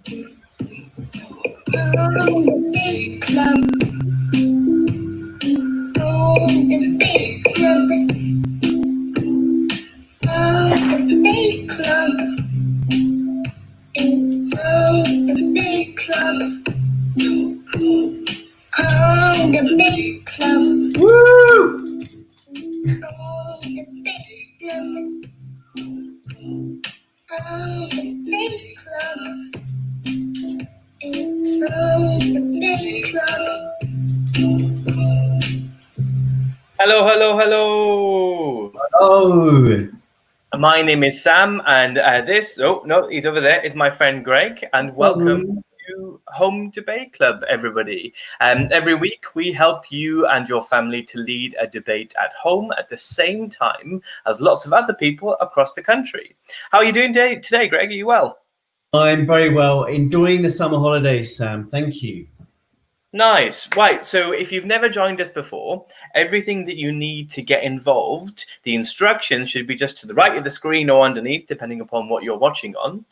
the big club. Oh, the big club. Oh, the big club. Oh, the big club. Oh, the big club. Woo! Oh, the big club. Oh, the big club. Oh, the big club. Hello, hello, hello. Oh, My name is Sam, and oh no, he's over there, is my friend Greg, and welcome to Home Debate Club, everybody. Every week we help you and your family to lead a debate at home at the same time as lots of other people across the country. How are you doing today, Greg? Are you well? I'm very well. Enjoying the summer holidays, Sam. Thank you. Nice. Right. So if you've never joined us before, everything that you need to get involved, the instructions should be just to the right of the screen or underneath, depending upon what you're watching on.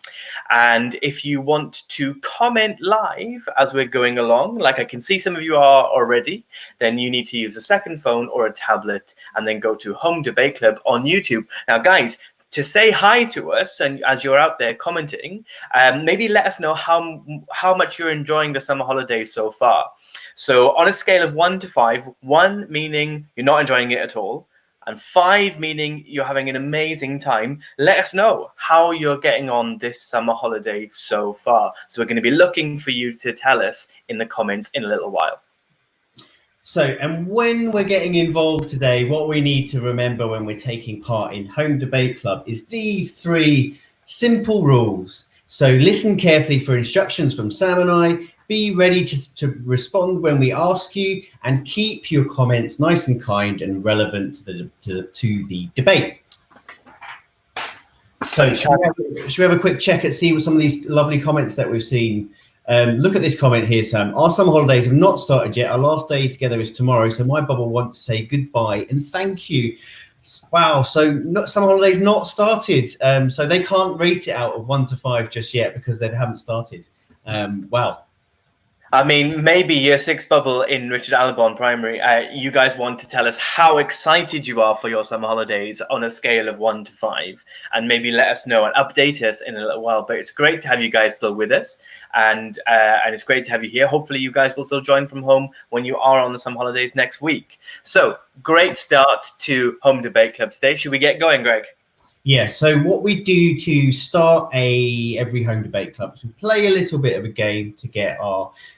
And if you want to comment live as we're going along, like I can see some of you are already, then you need to use a second phone or a tablet and then go to Home Debate Club on YouTube. Now, guys, to say hi to us, and as you're out there commenting, maybe let us know how much you're enjoying the summer holidays so far. So on a scale of 1 to 5, 1 meaning you're not enjoying it at all, and 5 meaning you're having an amazing time, let us know how you're getting on this summer holiday so far. So we're going to be looking for you to tell us in the comments in a little while. So, and when we're getting involved today, what we need to remember when we're taking part in Home Debate Club is these 3 simple rules. So listen carefully for instructions from Sam and I, be ready to respond when we ask you, and keep your comments nice and kind and relevant to the debate. So should we have a quick check and see what some of these lovely comments that we've seen. Look at this comment here, Sam. Our summer holidays have not started yet. Our last day together is tomorrow. So my bubble wants to say goodbye and thank you. Wow. So summer holidays not started. So they can't rate it out of 1 to 5 just yet because they haven't started. Wow. I mean, maybe year 6 bubble in Richard Alabon Primary, you guys want to tell us how excited you are for your summer holidays on a scale of 1 to 5, and maybe let us know and update us in a little while. But it's great to have you guys still with us, and it's great to have you here. Hopefully you guys will still join from home when you are on the summer holidays next week. So great start to Home Debate Club today. Should we get going, Greg? Yeah, so what we do to start every Home Debate Club is we play a little bit of a game to get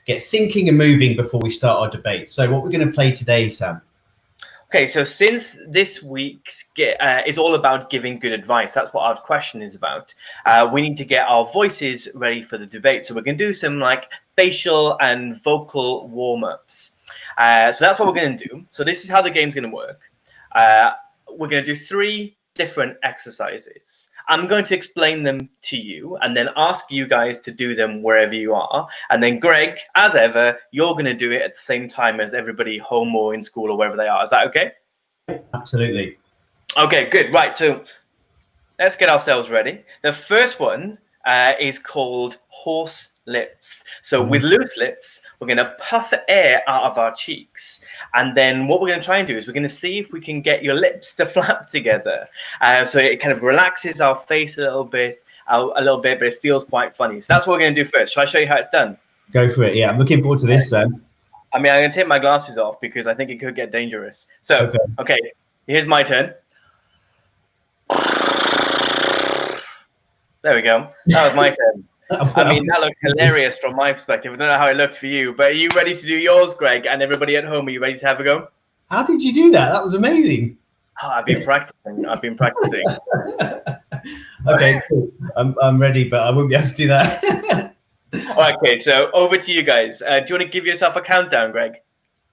thinking and moving before we start our debate. So what we're going to play today, Sam? Okay, so since this week's is all about giving good advice, that's what our question is about. We need to get our voices ready for the debate. So we're going to do some like facial and vocal warm-ups. So that's what we're going to do. So this is how the game's going to work. We're going to do 3 different exercises. I'm going to explain them to you and then ask you guys to do them wherever you are. And then Greg, as ever, you're going to do it at the same time as everybody home or in school or wherever they are. Is that okay? Absolutely. Okay, good. Right. So let's get ourselves ready. The first one is called horse lips. So with loose lips, we're going to puff air out of our cheeks. And then what we're going to try and do is we're going to see if we can get your lips to flap together. So it kind of relaxes our face a little bit, but it feels quite funny. So that's what we're going to do first. Shall I show you how it's done? Go for it. Yeah, I'm looking forward to this, Sam. I mean, I'm going to take my glasses off because I think it could get dangerous. So, okay, here's my turn. There we go. That was my turn. I mean, that looked hilarious from my perspective. I don't know how it looked for you, but are you ready to do yours, Greg? And everybody at home, are you ready to have a go? How did you do that? That was amazing. Oh, I've been practicing. Okay, cool. I'm ready, but I won't be able to do that. Okay, so over to you guys. Do you want to give yourself a countdown, Greg?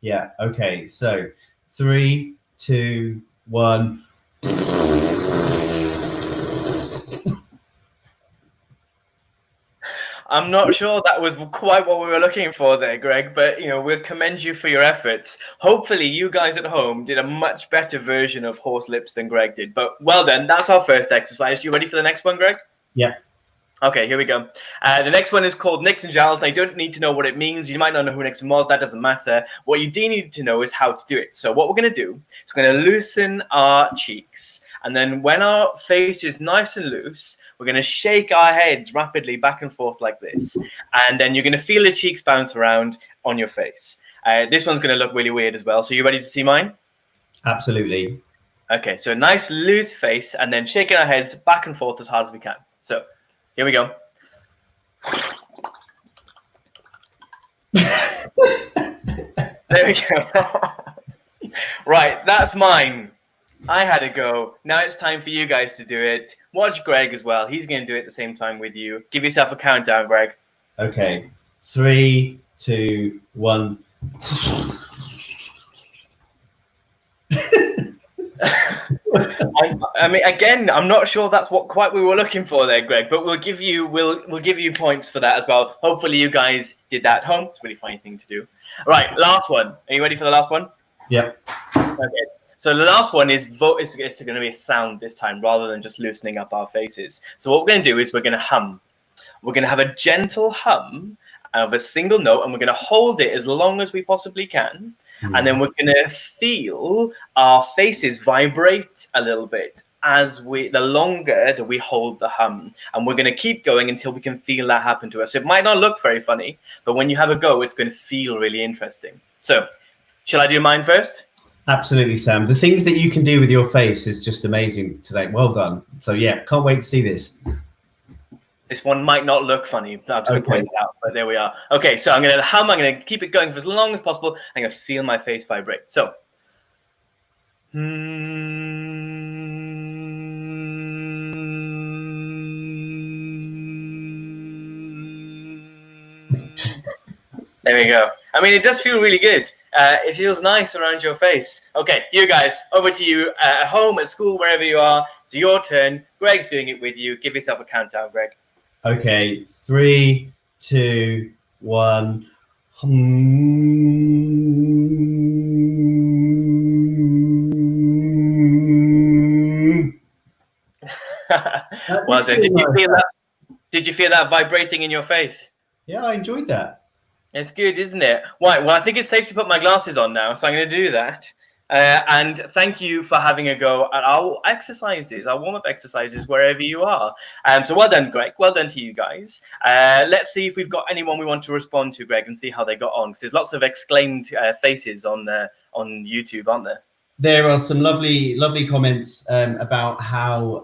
Yeah. Okay. So 3, 2, 1. I'm not sure that was quite what we were looking for there, Greg, but we'll commend you for your efforts. Hopefully you guys at home did a much better version of horse lips than Greg did, but well done. That's our first exercise. You ready for the next one, Greg? Yeah. Okay, here we go. The next one is called Nixon Giles. Now, you don't need to know what it means. You might not know who Nixon was. That doesn't matter. What you do need to know is how to do it. So what we're going to do is we're going to loosen our cheeks. And then when our face is nice and loose, we're going to shake our heads rapidly back and forth like this. And then you're going to feel the cheeks bounce around on your face. This one's going to look really weird as well. So you ready to see mine? Absolutely. Okay, so nice loose face and then shaking our heads back and forth as hard as we can. So here we go. There we go. Right, that's mine. I had a go. Now it's time for you guys to do it. Watch Greg as well. He's going to do it at the same time with you. Give yourself a countdown, Greg. Okay. 3, 2, 1. I mean, again, I'm not sure that's what quite we were looking for there, Greg. But we'll give you points for that as well. Hopefully, you guys did that at home. It's a really funny thing to do. All right, last one. Are you ready for the last one? Yep. Okay. So the last one is vote. It's going to be a sound this time rather than just loosening up our faces. So what we're going to do is we're going to hum. We're going to have a gentle hum of a single note, and we're going to hold it as long as we possibly can. And then we're going to feel our faces vibrate a little bit the longer that we hold the hum. And we're going to keep going until we can feel that happen to us. So it might not look very funny, but when you have a go, it's going to feel really interesting. So shall I do mine first? Absolutely, Sam. The things that you can do with your face is just amazing today. Well done. So yeah, can't wait to see this. This one might not look funny. I'm just going to point it out, but there we are. Okay, so I'm going to hum. I'm going to keep it going for as long as possible. I'm going to feel my face vibrate. So. There we go. I mean, it does feel really good. It feels nice around your face. Okay, you guys, over to you at home, at school, wherever you are. It's your turn. Greg's doing it with you. Give yourself a countdown, Greg. Okay, 3, 2, 1. Well then, did you feel that vibrating in your face? Yeah, I enjoyed that. It's good, isn't it? Right, well, I think it's safe to put my glasses on now, so I'm going to do that. And thank you for having a go at our exercises, our warm-up exercises, wherever you are. So well done, Greg. Well done to you guys. Let's see if we've got anyone we want to respond to, Greg, and see how they got on. Because there's lots of exclaimed faces on YouTube, aren't there? There are some lovely comments about how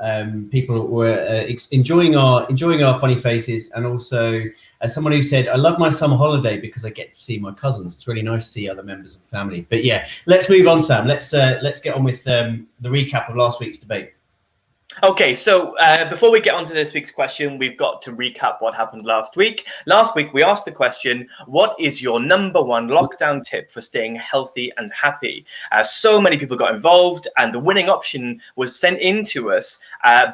people were enjoying our funny faces, and also someone who said, "I love my summer holiday because I get to see my cousins. It's really nice to see other members of the family." But yeah, let's move on, Sam. Let's get on with the recap of last week's debate. Okay, so before we get on to this week's question, we've got to recap what happened last week. Last week, we asked the question, what is your number one lockdown tip for staying healthy and happy? So many people got involved, and the winning option was sent in to us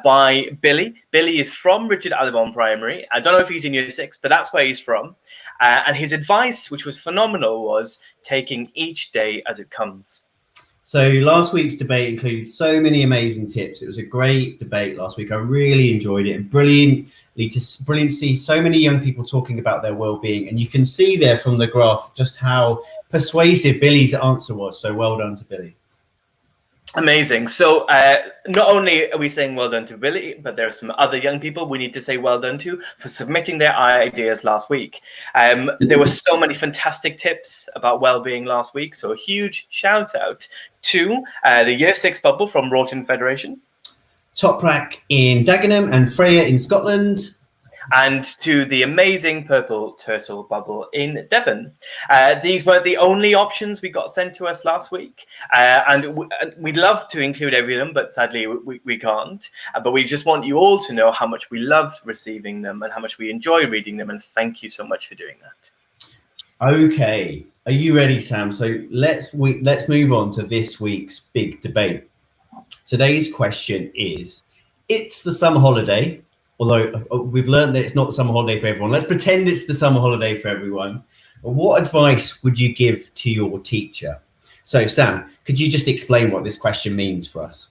by Billy. Billy is from Richard Audubon Primary. I don't know if he's in year 6, but that's where he's from. And his advice, which was phenomenal, was taking each day as it comes. So last week's debate included so many amazing tips. It was a great debate last week. I really enjoyed it, and brilliant to see so many young people talking about their well-being. And you can see there from the graph just how persuasive Billy's answer was. So well done to Billy. Amazing. So not only are we saying well done to Billy, but there are some other young people we need to say well done to for submitting their ideas last week. There were so many fantastic tips about well-being last week. So a huge shout out to the Year 6 bubble from Broughton Federation. Toprak in Dagenham and Freya in Scotland. And to the amazing Purple Turtle bubble in Devon. These were the only options we got sent to us last week. And we'd love to include every of them, but sadly we can't. But we just want you all to know how much we loved receiving them and how much we enjoy reading them. And thank you so much for doing that. Okay. Are you ready, Sam? So let's move on to this week's big debate. Today's question is, it's the summer holiday. Although we've learned that it's not the summer holiday for everyone. Let's pretend it's the summer holiday for everyone. What advice would you give to your teacher? So, Sam, could you just explain what this question means for us?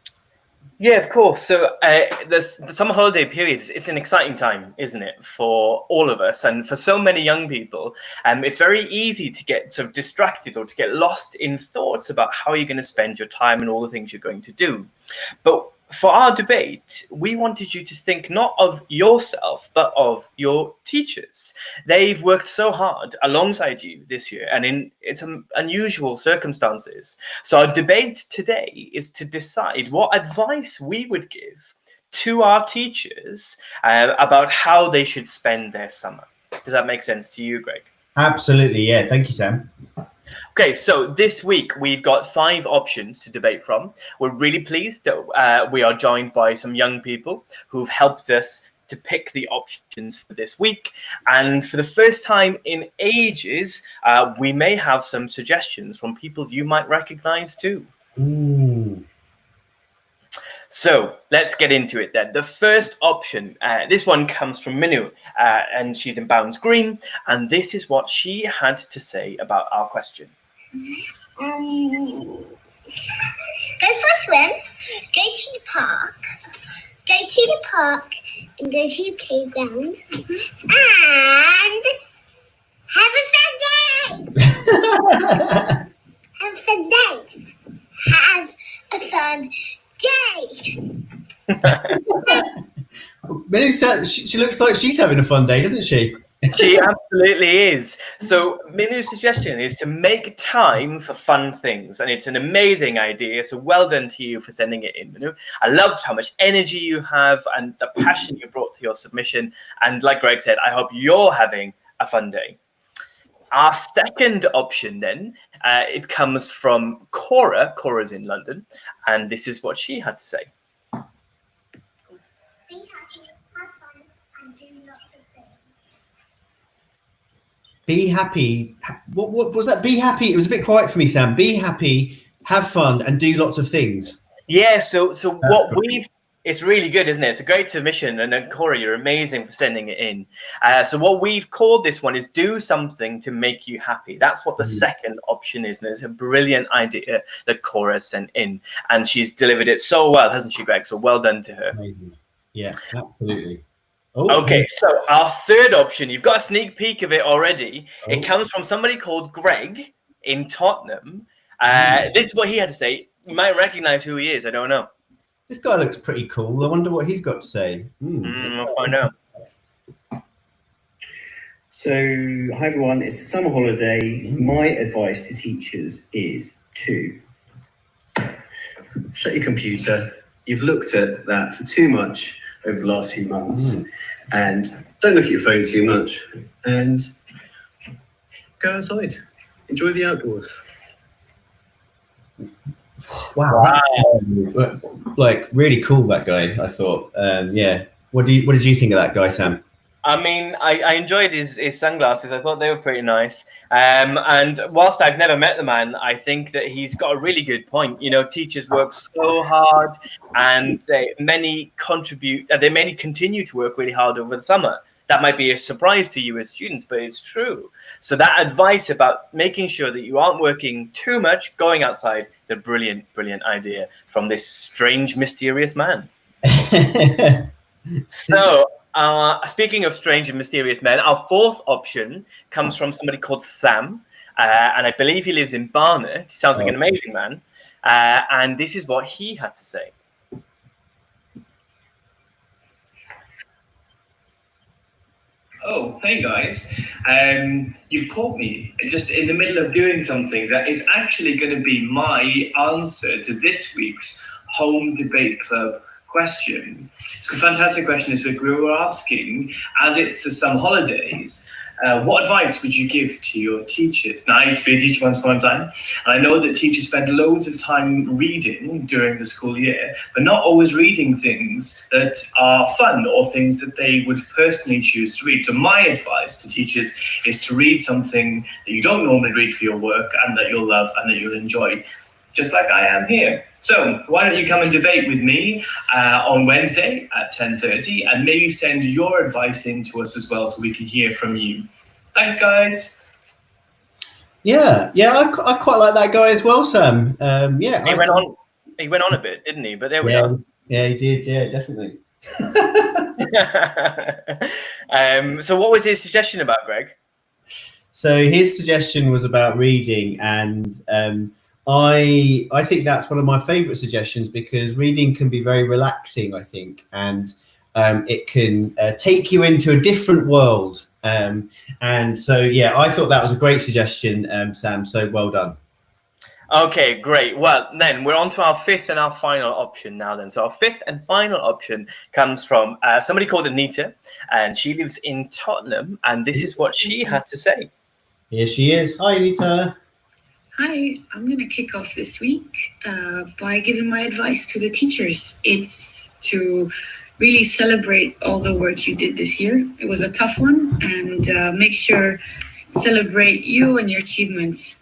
Yeah, of course. So the summer holiday period, it's an exciting time, isn't it, for all of us and for so many young people. It's very easy to get sort of distracted or to get lost in thoughts about how you're going to spend your time and all the things you're going to do. But for our debate, we wanted you to think not of yourself, but of your teachers. They've worked so hard alongside you this year and in some unusual circumstances. So our debate today is to decide what advice we would give to our teachers about how they should spend their summer. Does that make sense to you, Greg? Absolutely, yeah. Thank you, Sam. Okay, so this week we've got 5 options to debate from. We're really pleased that we are joined by some young people who've helped us to pick the options for this week. And for the first time in ages, we may have some suggestions from people you might recognize too. Ooh. So let's get into it then. The first option, this one comes from Minu, and she's in Bounds Green, and this is what she had to say about our question. Go for a swim, go to the park, and go to the playground, and have a fun day. Have a fun day. Have a fun day. Minu, she looks like she's having a fun day, doesn't she? She absolutely is. So Minu's suggestion is to make time for fun things, and it's an amazing idea. So well done to you for sending it in, Minu. I loved how much energy you have and the passion you brought to your submission. And like Greg said, I hope you're having a fun day. Our second option then, it comes from Cora. Cora's in London, and this is what she had to say. Be happy, have fun, and do lots of things. Be happy. What was that? Be happy. It was a bit quiet for me, Sam. Be happy, have fun, and do lots of things. Yeah, so what we've... It's really good, isn't it? It's a great submission. And Cora, you're amazing for sending it in. So what we've called this one is do something to make you happy. That's what the second option is. And it's a brilliant idea that Cora sent in. And she's delivered it so well, hasn't she, Greg? So well done to her. Amazing. Yeah, absolutely. Oh, Okay, so our third option, you've got a sneak peek of it already. Oh. It comes from somebody called Greg in Tottenham. This is what he had to say. You might recognize who he is. I don't know. This guy looks pretty cool. I wonder what he's got to say. We'll find out. So, hi everyone, it's the summer holiday. My advice to teachers is to shut your computer. You've looked at that for too much over the last few months, and don't look at your phone too much, and go outside. Enjoy the outdoors. Wow. Like really cool, that guy, I thought. Yeah. What did you think of that guy, Sam? I mean, I enjoyed his sunglasses. I thought they were pretty nice. And whilst I've never met the man, I think that he's got a really good point. You know, teachers work so hard, and many continue to work really hard over the summer. That might be a surprise to you as students, but it's true. So that advice about making sure that you aren't working too much, going outside, is a brilliant, brilliant idea from this strange, mysterious man. So, speaking of strange and mysterious men, our fourth option comes from somebody called Sam, and I believe he lives in Barnet. He sounds like an amazing man, and this is what he had to say. Oh, hey guys. You've caught me just in the middle of doing something that is actually going to be my answer to this week's Home Debate Club question. It's a fantastic question this week. We were asking, as it's the summer holidays, what advice would you give to your teachers? Now, I used to be a teacher once upon a time, and I know that teachers spend loads of time reading during the school year, but not always reading things that are fun or things that they would personally choose to read. So my advice to teachers is to read something that you don't normally read for your work and that you'll love and that you'll enjoy, just like I am here. So why don't you come and debate with me on Wednesday at 10:30, and maybe send your advice in to us as well so we can hear from you. Thanks, guys. Yeah, I quite like that guy as well, Sam. He went on a bit, didn't he? But there we are. Yeah, he did. Yeah, definitely. So what was his suggestion about, Greg? So his suggestion was about reading, and I think that's one of my favourite suggestions because reading can be very relaxing, I think, and it can take you into a different world. And so, yeah, I thought that was a great suggestion, Sam. So well done. Okay, great. Well, then we're on to our fifth and our final option now. Then, so our fifth and final option comes from somebody called Anita, and she lives in Tottenham, and this is what she had to say. Here she is. Hi, Anita. Hi, I'm going to kick off this week by giving my advice to the teachers. It's to really celebrate all the work you did this year. It was a tough one, and make sure celebrate you and your achievements.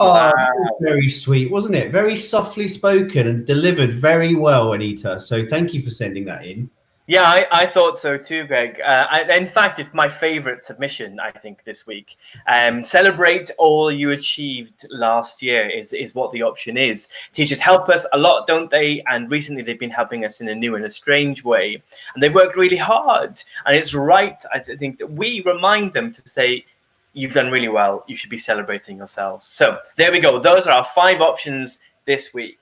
Oh, that was very sweet, wasn't it? Very softly spoken and delivered very well, Anita. So thank you for sending that in. Yeah, I thought so too, Greg. In fact, it's my favorite submission, I think, this week. Celebrate all you achieved last year is what the option is. Teachers help us a lot, don't they? And recently they've been helping us in a new and a strange way. And they've worked really hard. And it's right, I think, that we remind them to say, you've done really well. You should be celebrating yourselves. So there we go. Those are our 5 options this week.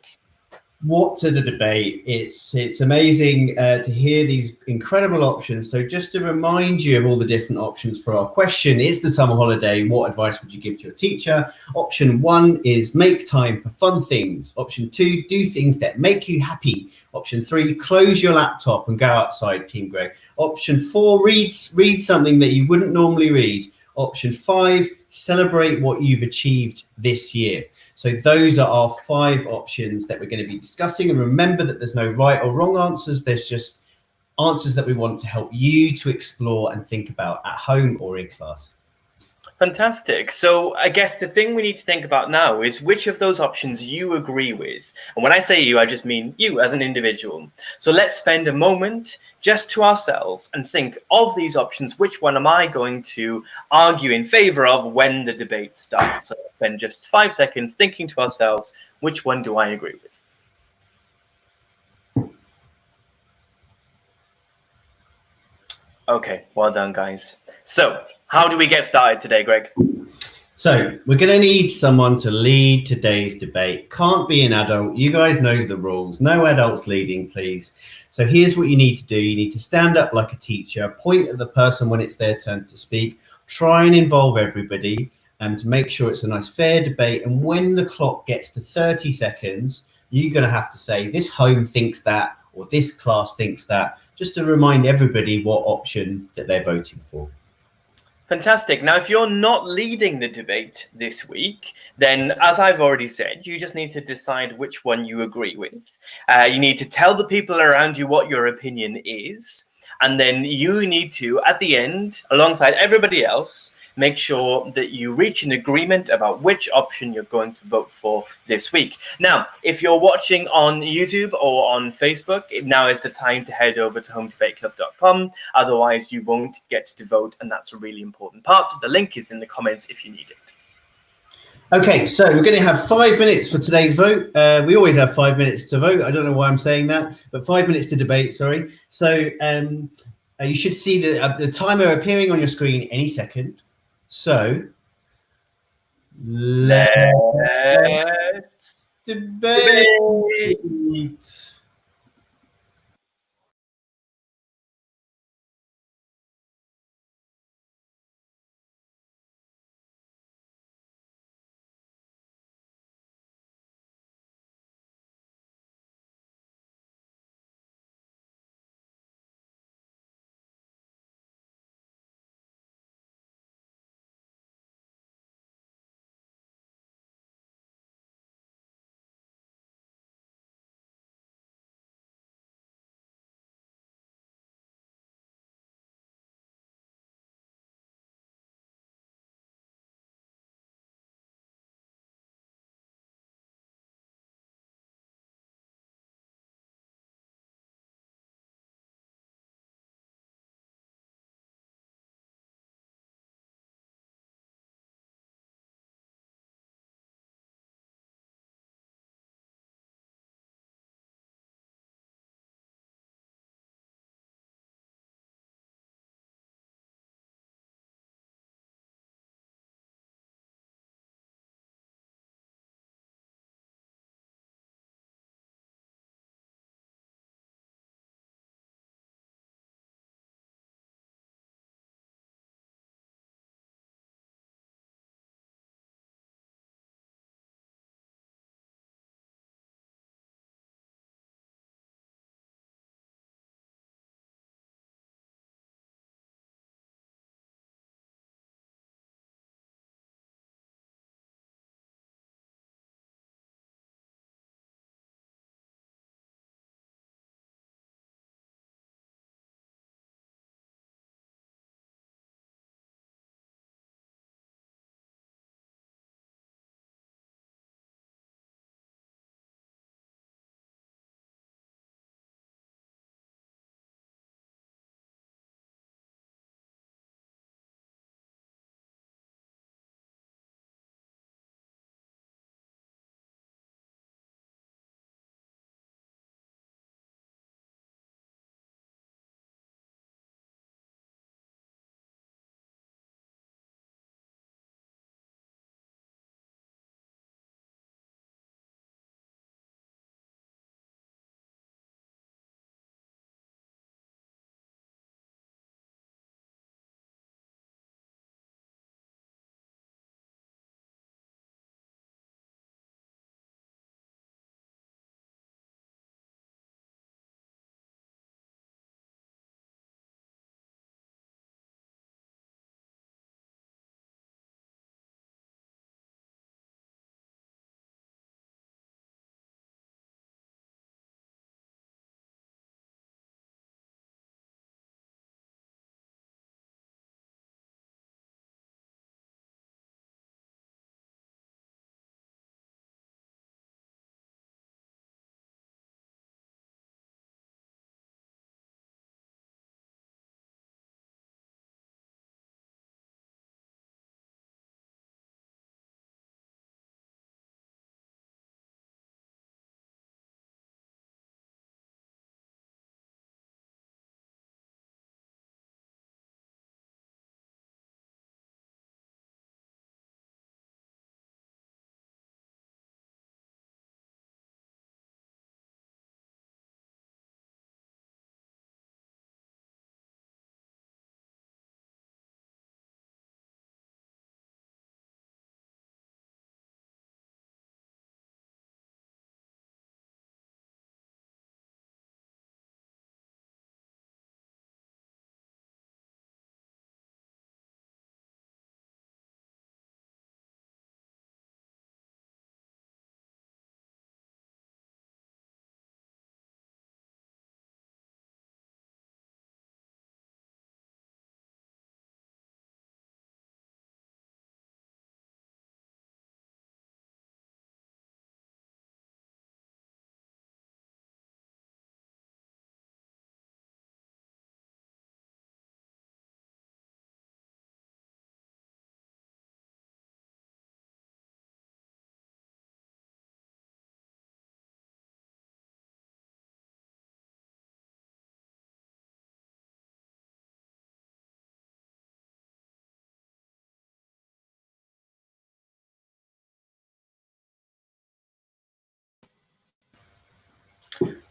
What a debate. It's amazing to hear these incredible options. So just to remind you of all the different options for our question, is the summer holiday, what advice would you give to your teacher? Option 1 is make time for fun things. Option 2, do things that make you happy. Option 3, close your laptop and go outside, Team Greg. Option 4, read something that you wouldn't normally read. Option 5, celebrate what you've achieved this year. So those are our 5 options that we're going to be discussing. And remember that there's no right or wrong answers. There's just answers that we want to help you to explore and think about at home or in class. Fantastic. So I guess the thing we need to think about now is which of those options you agree with. And when I say you, I just mean you as an individual. So let's spend a moment just to ourselves and think of these options. Which one am I going to argue in favor of when the debate starts? So spend just 5 seconds thinking to ourselves, which one do I agree with? Okay, well done, guys. So how do we get started today, Greg? So we're going to need someone to lead today's debate. Can't be an adult. You guys know the rules. No adults leading, please. So here's what you need to do. You need to stand up like a teacher, point at the person when it's their turn to speak, try and involve everybody and to make sure it's a nice fair debate. And when the clock gets to 30 seconds, you're going to have to say this home thinks that or this class thinks that, just to remind everybody what option that they're voting for. Fantastic. Now, if you're not leading the debate this week, then as I've already said, you just need to decide which one you agree with. You need to tell the people around you what your opinion is. And then you need to, at the end, alongside everybody else, make sure that you reach an agreement about which option you're going to vote for this week. Now, if you're watching on YouTube or on Facebook, now is the time to head over to homedebateclub.com. Otherwise, you won't get to vote, and that's a really important part. The link is in the comments if you need it. Okay, so we're going to have 5 minutes for today's vote. We always have 5 minutes to vote. I don't know why I'm saying that, but 5 minutes to debate, sorry. So you should see the timer appearing on your screen any second. So let's debate.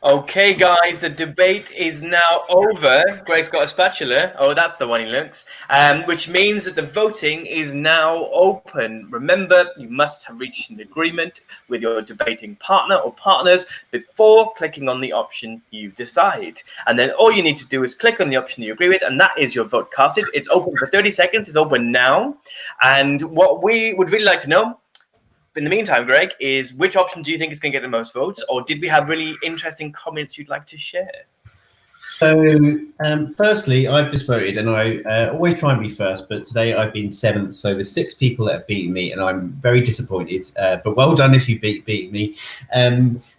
Okay, guys, the debate is now over. Greg's got a spatula. Oh, that's the one he looks. Which means that the voting is now open. Remember, you must have reached an agreement with your debating partner or partners before clicking on the option you decide. And then all you need to do is click on the option you agree with, and that is your vote casted. It's open for 30 seconds. It's open now. And what we would really like to know, in the meantime, Greg, is which option do you think is going to get the most votes, or did we have really interesting comments you'd like to share? So, firstly, I've just voted, and I always try and be first, but today I've been 7th. So there's 6 people that have beaten me, and I'm very disappointed. But well done if you beat me.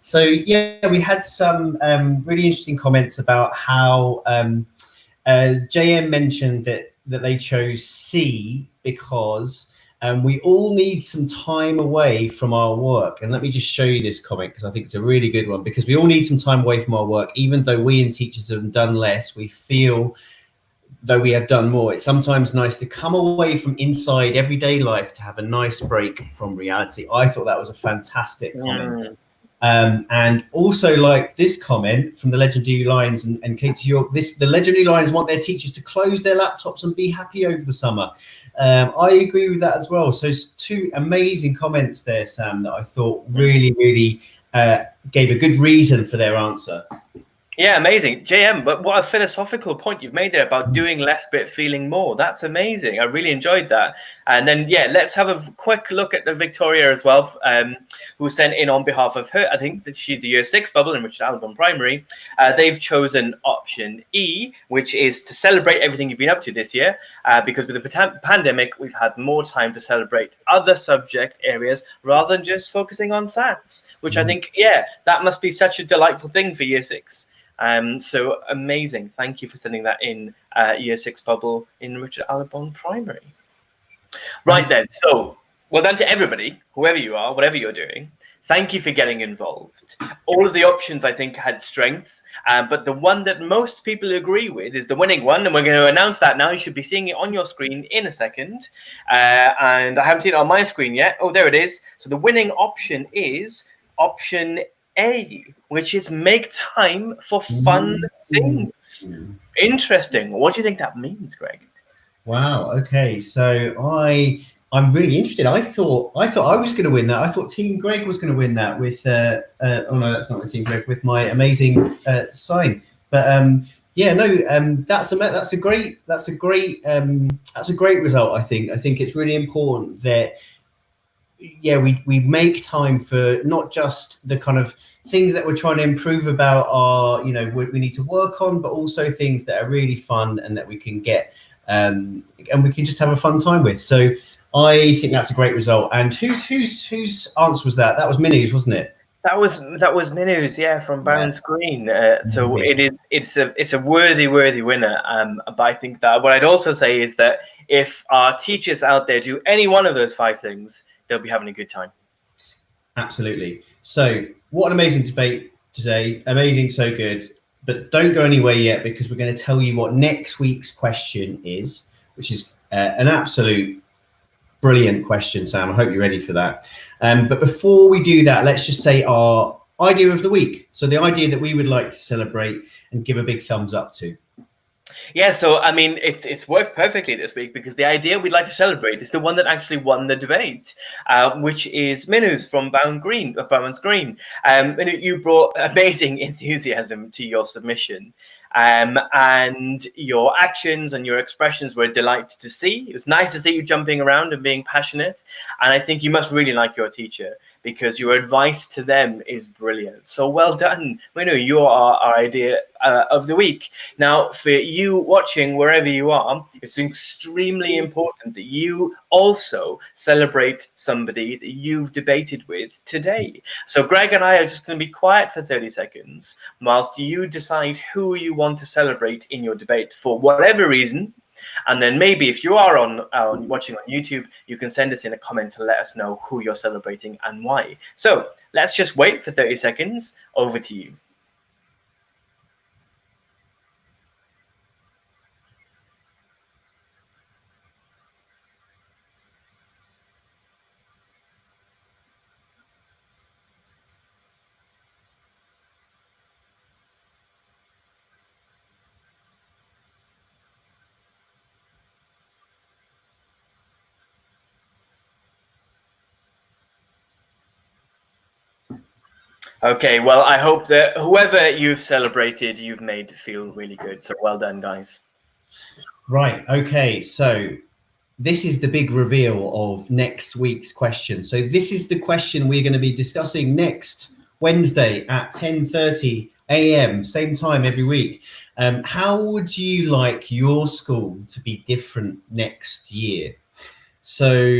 So yeah, we had some really interesting comments about how JM mentioned that they chose C because we all need some time away from our work. And let me just show you this comment because I think it's a really good one, because we all need some time away from our work. Even though we and teachers have done less, we feel though we have done more. It's sometimes nice to come away from inside everyday life to have a nice break from reality. I thought that was a fantastic comment. And also, like this comment from the Legendary Lions and Katie York, the Legendary Lions want their teachers to close their laptops and be happy over the summer. I agree with that as well. So it's 2 amazing comments there, Sam, that I thought really gave a good reason for their answer. Yeah, amazing. JM, but what a philosophical point you've made there about doing less but feeling more. That's amazing. I really enjoyed that. And then, yeah, let's have a quick look at the Victoria as well, who sent in on behalf of her. I think that she's the Year 6 bubble in Richard Alarcon Primary. They've chosen option E, which is to celebrate everything you've been up to this year, because with the pandemic, we've had more time to celebrate other subject areas rather than just focusing on SATs, which I think, yeah, that must be such a delightful thing for Year 6. So amazing. Thank you for sending that in, Year 6 bubble in Richard Alarcon Primary. Right then, so well done to everybody, whoever you are, whatever you're doing. Thank you for getting involved. All of the options, I think, had strengths, but the one that most people agree with is the winning one, and we're going to announce that now. You should be seeing it on your screen in a second, and I haven't seen it on my screen yet. Oh, there it is. So the winning option is option A, which is make time for fun things. Interesting. What do you think that means, Greg? Wow. Okay. So I'm really interested. I thought I was going to win that. I thought Team Greg was going to win that with oh no, that's not my Team Greg, with my amazing sign. But yeah, no, that's a great result. I think it's really important that we make time for not just the kind of things that we're trying to improve about our, we need to work on, but also things that are really fun and that we can get and we can just have a fun time with. So I think that's a great result. And whose answer was that? That was Minu's, wasn't it? That was Minu's, yeah, from Bounds Green. So it's a worthy winner. But I think that what I'd also say is that if our teachers out there do any one of those 5 things, they'll be having a good time. Absolutely. So what an amazing debate today. Amazing, so good. But don't go anywhere yet, because we're going to tell you what next week's question is, which is an absolute brilliant question, Sam. I hope you're ready for that. But before we do that, let's just say our idea of the week. So the idea that we would like to celebrate and give a big thumbs up to. Yeah, so I mean, it's worked perfectly this week, because the idea we'd like to celebrate is the one that actually won the debate, which is Minu's from Bounds Green. Minu, you brought amazing enthusiasm to your submission. And your actions and your expressions were a delight to see. It was nice to see you jumping around and being passionate. And I think you must really like your teacher, because your advice to them is brilliant. So well done, Minu. You are our idea of the week. Now, for you watching wherever you are, it's extremely important that you also celebrate somebody that you've debated with today. So Greg and I are just going to be quiet for 30 seconds whilst you decide who you want to celebrate in your debate for whatever reason. And then maybe if you are watching on YouTube, you can send us in a comment to let us know who you're celebrating and why. So let's just wait for 30 seconds. Over to you. Okay, well, I hope that whoever you've celebrated, you've made feel really good. So well done, guys. Right. Okay. So this is the big reveal of next week's question. So this is the question we're going to be discussing next Wednesday at 10:30 a.m. Same time every week. How would you like your school to be different next year? So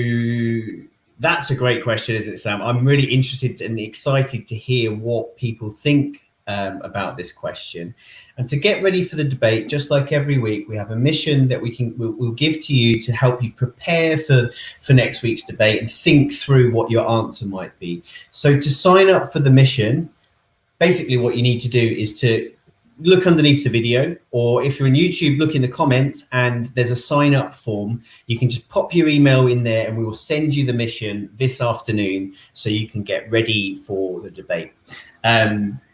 that's a great question, isn't it, Sam? I'm really interested and excited to hear what people think about this question. And to get ready for the debate, just like every week, we have a mission that we'll give to you to help you prepare for next week's debate and think through what your answer might be. So to sign up for the mission, basically what you need to do is to look underneath the video, or if you're on YouTube, look in the comments and there's a sign up form. You can just pop your email in there and we will send you the mission this afternoon so you can get ready for the debate.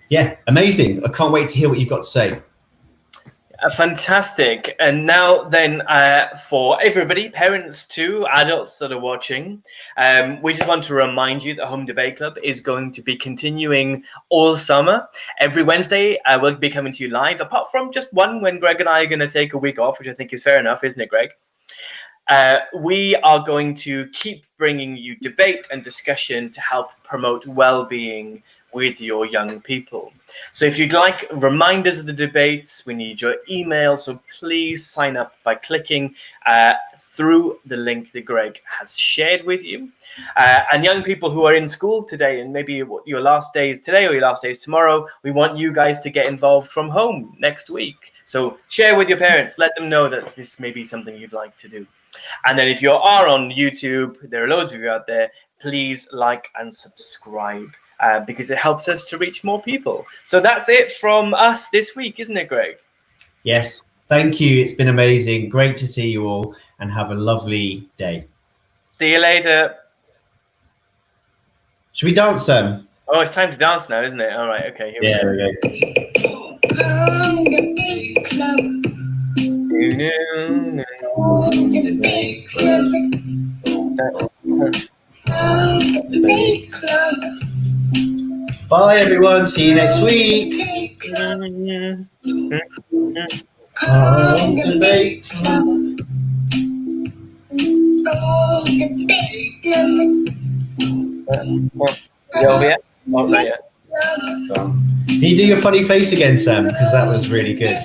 Yeah, amazing. I can't wait to hear what you've got to say. Fantastic. And now then, for everybody, parents too, adults that are watching, we just want to remind you that Home Debate Club is going to be continuing all summer. Every Wednesday, we'll be coming to you live, apart from just one when Greg and I are going to take a week off, which I think is fair enough, isn't it, Greg? We are going to keep bringing you debate and discussion to help promote well-being with your young people. So if you'd like reminders of the debates, we need your email. So please sign up by clicking through the link that Greg has shared with you. And young people who are in school today, and maybe your last day is today or your last day is tomorrow, we want you guys to get involved from home next week. So share with your parents, let them know that this may be something you'd like to do. And then if you are on YouTube, there are loads of you out there, please like and subscribe. Because it helps us to reach more people. So that's it from us this week, isn't it, Greg? Yes, thank you. It's been amazing. Great to see you all and have a lovely day. See you later. Should we dance, Sam? Oh, it's time to dance now, isn't it? All right, okay. Here we go. Home Debate Club. Home Debate Club. Home Debate Club. Bye, everyone. See you next week. Home Debate Club. Home Debate Club. Over yet? Oh, not yet. Can you do your funny face again, Sam? Because that was really good.